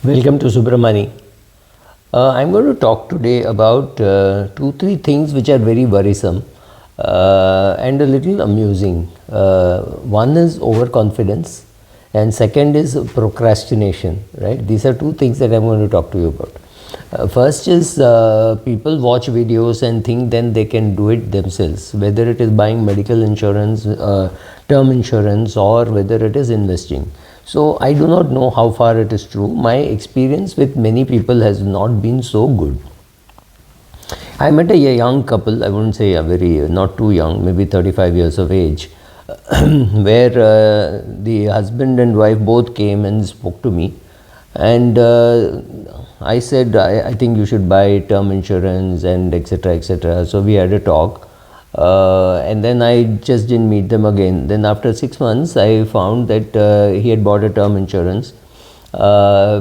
Welcome to Subramani. I'm going to talk today about two, three things which are very worrisome and a little amusing. One is overconfidence, and second is procrastination. Right? These are two things that I'm going to talk to you about. First is people watch videos and think then they can do it themselves, whether it is buying medical insurance, term insurance, or whether it is investing. So I do not know how far it is true. My experience with many people has not been so good. I met a young couple, I wouldn't say a very, not too young, maybe 35 years of age, where the husband and wife both came and spoke to me. And I said, I think you should buy term insurance and etc. etc. So we had a talk. And then I just didn't meet them again. Then after 6 months, I found that he had bought a term insurance,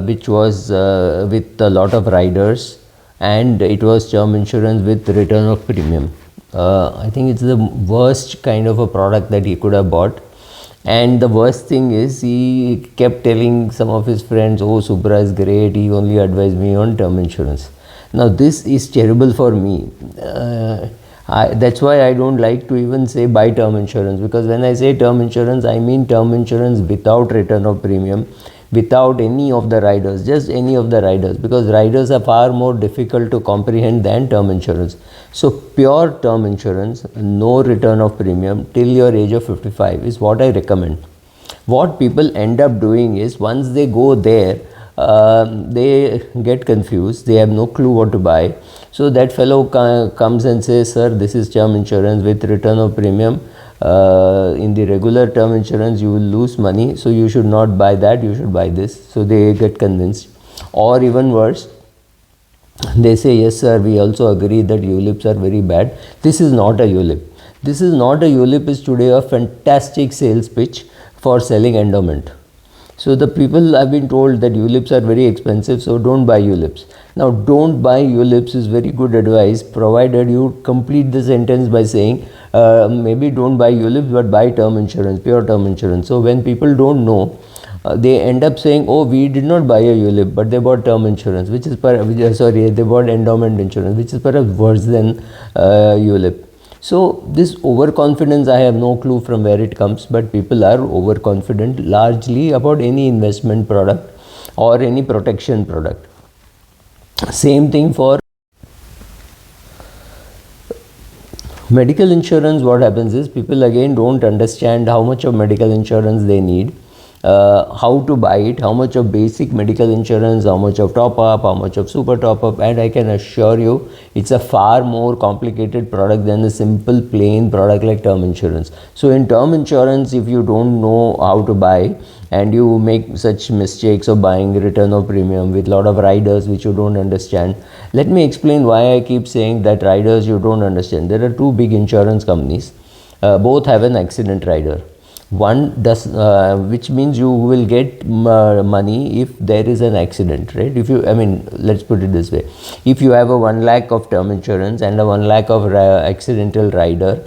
which was with a lot of riders, and it was term insurance with return of premium. I think it's the worst kind of a product that he could have bought. And the worst thing is, he kept telling some of his friends, "Oh, Subra is great, he only advised me on term insurance." Now, this is terrible for me. That's why I don't like to even say buy term insurance, because when I say term insurance, I mean term insurance without return of premium, without any of the riders, just any of the riders, because riders are far more difficult to comprehend than term insurance. So pure term insurance, no return of premium till your age of 55 is what I recommend. What people end up doing is, once they go there, they get confused, they have no clue what to buy. So that fellow comes and says, "Sir, this is term insurance with return of premium. In the regular term insurance you will lose money, so you should not buy that, you should buy this." So they get convinced. Or even worse, they say, "Yes sir, we also agree that ULIPs are very bad." This is not a ULIP. This is not a ULIP is today a fantastic sales pitch for selling endowment. So the people have been told that ULIPs are very expensive, so don't buy ULIPs. Now, don't buy ULIPs is very good advice, provided you complete the sentence by saying, maybe don't buy ULIPs, but buy term insurance, pure term insurance. So when people don't know, they end up saying, "Oh, we did not buy a ULIP, but they bought term insurance," which is they bought endowment insurance, which is perhaps worse than ULIP. So this overconfidence, I have no clue from where it comes, but people are overconfident largely about any investment product or any protection product. Same thing for medical insurance. What happens is, people again don't understand how much of medical insurance they need, how to buy it, how much of basic medical insurance, how much of top up, how much of super top up, and I can assure you it's a far more complicated product than a simple plain product like term insurance. So in term insurance, if you don't know how to buy and you make such mistakes of buying return of premium with lot of riders which you don't understand, let me explain why I keep saying that riders you don't understand. There are two big insurance companies, both have an accident rider. One does, which means you will get money if there is an accident, right? If you, let's put it this way: if you have a 1 lakh of term insurance and a 1 lakh of accidental rider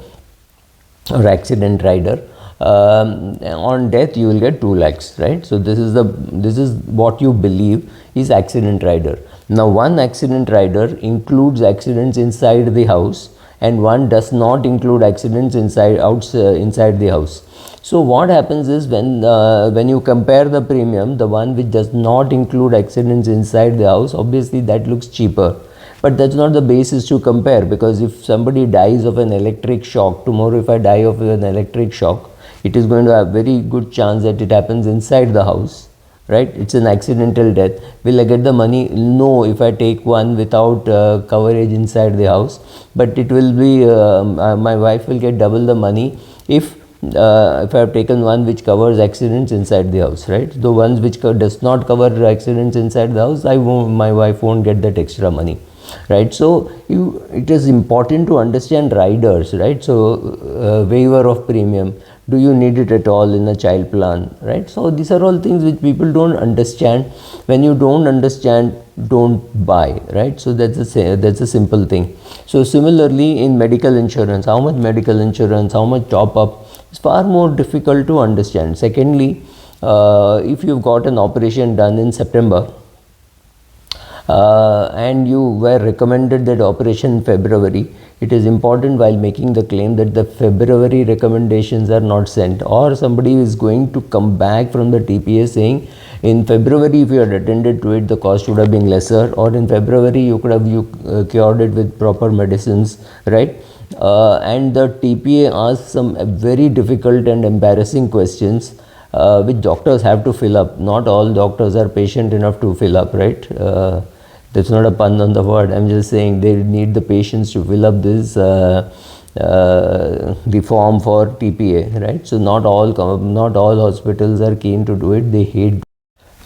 or accident rider, on death you will get 2 lakhs, right? So this is what you believe is accident rider. Now, one accident rider includes accidents inside the house, and one does not include accidents inside the house. So what happens is, when you compare the premium, the one which does not include accidents inside the house, obviously that looks cheaper. But that's not the basis to compare, because if somebody dies of an electric shock tomorrow, if I die of an electric shock, it is going to have very good chance that it happens inside the house, right? It's an accidental death. Will I get the money? No, if I take one without coverage inside the house. But it will be, my wife will get double the money if I have taken one which covers accidents inside the house, right? The ones which does not cover accidents inside the house, my wife won't get that extra money, right? So it is important to understand riders, right? So waiver of premium, do you need it at all in a child plan, right? So these are all things which people don't understand. When you don't understand, don't buy, right? So that's a simple thing. So similarly, in medical insurance, how much medical insurance, how much top up, is far more difficult to understand. Secondly, if you've got an operation done in September and you were recommended that operation in February, it is important while making the claim that the February recommendations are not sent, or somebody is going to come back from the TPA saying in February if you had attended to it the cost would have been lesser, or in February you could have cured it with proper medicines, right? And the TPA asks some very difficult and embarrassing questions which doctors have to fill up. Not all doctors are patient enough to fill up, right? That's not a pun on the word. I'm just saying they need the patience to fill up this the form for TPA, right? So not all hospitals are keen to do it. They hate.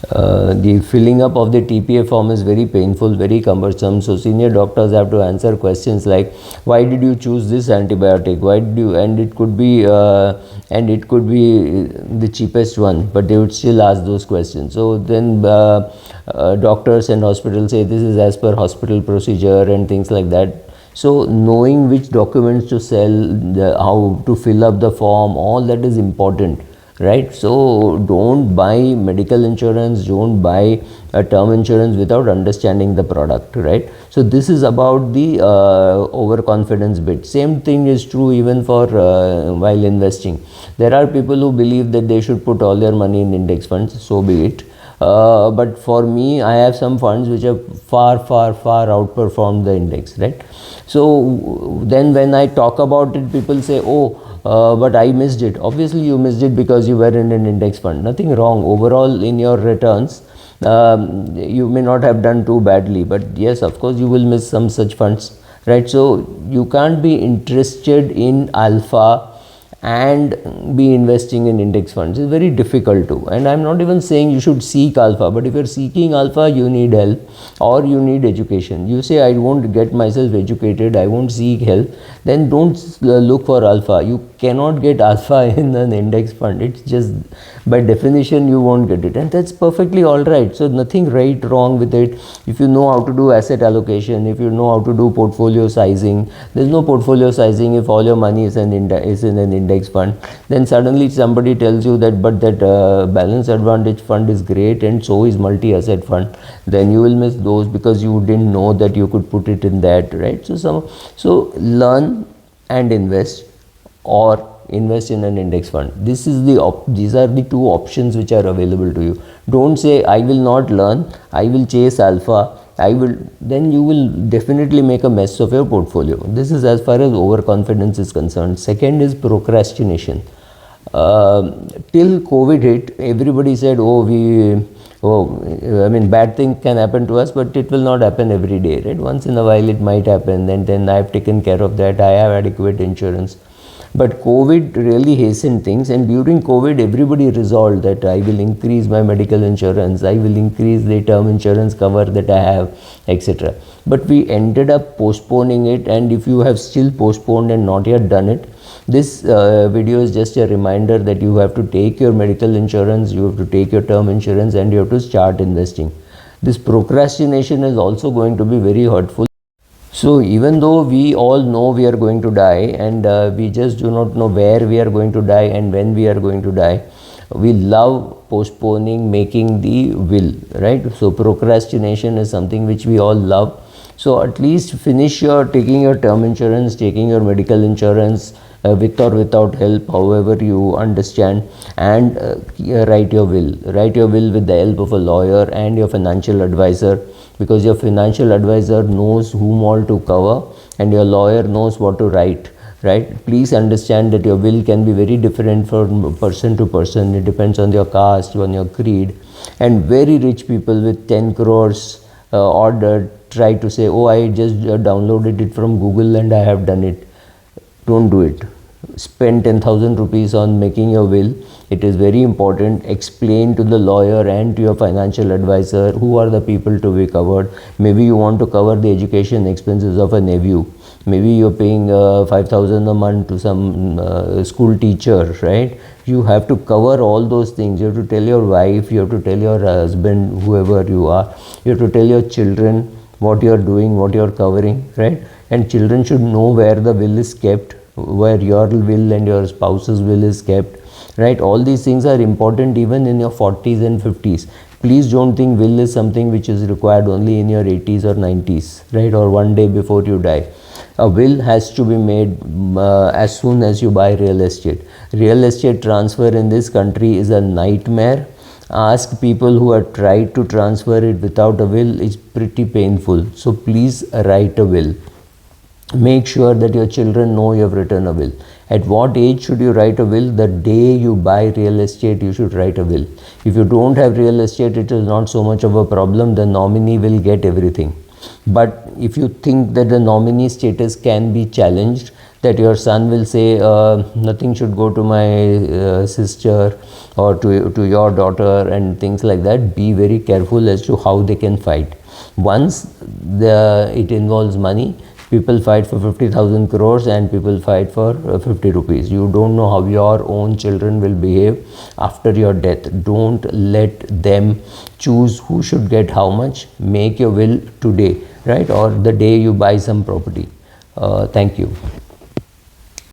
The filling up of the TPA form is very painful, very cumbersome. So senior doctors have to answer questions like, why did you choose this antibiotic? Why did you? And it could be the cheapest one, but they would still ask those questions. So then doctors and hospitals say this is as per hospital procedure and things like that. So knowing which documents to sell, how to fill up the form, all that is important, right? So don't buy medical insurance, don't buy a term insurance without understanding the product, right? So this is about the overconfidence bit. Same thing is true even for while investing. There are people who believe that they should put all their money in index funds, so be it. But for me, I have some funds which have far outperformed the index, right? So then when I talk about it, people say, oh, but I missed it. Obviously you missed it because you were in an index fund. Nothing wrong overall in your returns. You may not have done too badly, but yes, of course you will miss some such funds, right? So you can't be interested in alpha and be investing in index funds. It's very difficult to, and I'm not even saying you should seek alpha, but if you're seeking alpha, you need help or you need education. You say, I won't get myself educated, I won't seek help, then don't look for alpha. You cannot get alpha in an index fund. It's just by definition you won't get it, and that's perfectly all right. So nothing right wrong with it. If you know how to do asset allocation, if you know how to do portfolio sizing, there's no portfolio sizing if all your money is in an index fund. Then suddenly somebody tells you that but that balance advantage fund is great and so is multi-asset fund, then you will miss those because you didn't know that you could put it in that, right? So learn and invest, or invest in an index fund. These are the two options which are available to you. Don't say I will not learn, I will chase alpha, then you will definitely make a mess of your portfolio. This is as far as overconfidence is concerned. Second is procrastination. Till COVID hit, everybody said, bad thing can happen to us, but it will not happen every day, right? Once in a while it might happen, and then I have taken care of that, I have adequate insurance. But COVID really hastened things, and during COVID everybody resolved that I will increase my medical insurance, I will increase the term insurance cover that I have, etc. But we ended up postponing it, and if you have still postponed and not yet done it, this video is just a reminder that you have to take your medical insurance, you have to take your term insurance, and you have to start investing. This procrastination is also going to be very hurtful. So even though we all know we are going to die, and we just do not know where we are going to die and when we are going to die, we love postponing making the will, right? So procrastination is something which we all love. So at least finish taking your term insurance, taking your medical insurance, with or without help, however you understand, and write your will. Write your will with the help of a lawyer and your financial advisor, because your financial advisor knows whom all to cover and your lawyer knows what to write, right? Please understand that your will can be very different from person to person. It depends on your caste, on your creed, and very rich people with 10 crores order try to say, oh, I just downloaded it from Google and I have done it. Don't do it. Spend 10,000 rupees on making your will. It is very important. Explain to the lawyer and to your financial advisor who are the people to be covered. Maybe you want to cover the education expenses of a nephew. Maybe you're paying 5,000 a month to some school teacher, right? You have to cover all those things. You have to tell your wife, you have to tell your husband, whoever you are. You have to tell your children what you're doing, what you're covering, right? And children should know where the will is kept, where your will and your spouse's will is kept, right? All these things are important even in your 40s and 50s. Please don't think will is something which is required only in your 80s or 90s, right, or one day before you die. A will has to be made as soon as you buy real estate. Real estate transfer in this country is a nightmare. Ask people who have tried to transfer it without a will, it's pretty painful. So please write a will. Make sure that your children know you have written a will. At what age should you write a will? The day you buy real estate, you should write a will. If you don't have real estate, it is not so much of a problem. The nominee will get everything. But if you think that the nominee status can be challenged, that your son will say nothing should go to my sister or to your daughter and things like that, be very careful as to how they can fight. Once it involves money, people fight for 50,000 crores and people fight for 50 rupees. You don't know how your own children will behave after your death. Don't let them choose who should get how much. Make your will today, right, or the day you buy some property. Thank you.